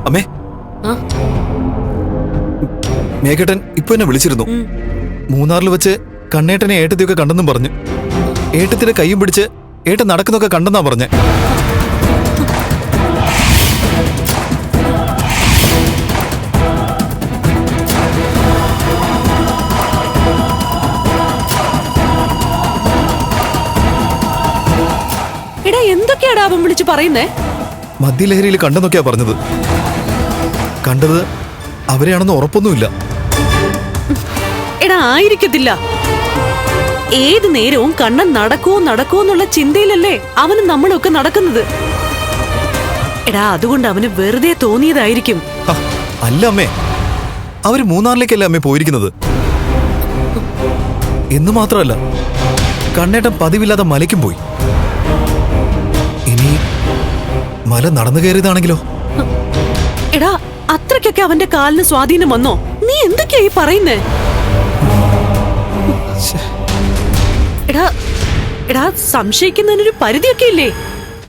അമ്മേ, മേഘേട്ടൻ ഇപ്പൊ എന്നെ വിളിച്ചിരുന്നു. മൂന്നാറിൽ വെച്ച് കണ്ണേട്ടനെ ഏട്ടത്തിയൊക്കെ കണ്ടെന്നും പറഞ്ഞു. ഏട്ടത്തിന്റെ കൈയും പിടിച്ച് ഏട്ടൻ നടക്കുന്നൊക്കെ കണ്ടെന്നാ പറഞ്ഞേ. എടാ, എന്തൊക്കെയാടാ അവൻ വിളിച്ചു പറയുന്നേ? മദ്യലഹരിയിൽ കണ്ടെന്നൊക്കെയാ പറഞ്ഞത്. കണ്ടത് അവരെയാണെന്ന് ഉറപ്പൊന്നുമില്ല. എടാ, ആയിരിക്കത്തില്ല. ഏത് നേരവും കണ്ണൻ നടക്കുവോ എന്നുള്ള ചിന്തയിലല്ലേ അവനും നമ്മളൊക്കെ നടക്കുന്നത്. എടാ, അതുകൊണ്ട് അവന് വെറുതെ തോന്നിയതായിരിക്കും. അല്ല അമ്മേ, അവര് മൂന്നാറിലേക്കല്ലേ അമ്മേ പോയിരിക്കുന്നത്. എന്ന് മാത്രമല്ല, കണ്ണേട്ടൻ പതിവില്ലാതെ മലയ്ക്കും പോയി. ഇനി മല നടന്നു കയറിയതാണെങ്കിലോ? എടാ, അത്രയ്ക്കൊക്കെ അവന്റെ കാലിന് സ്വാധീനം വന്നോ? നീ എന്തൊക്കെയായി പറയുന്നേ? എടാ, സംശയിക്കുന്നതിനൊരു പരിധിയൊക്കെ ഇല്ലേ?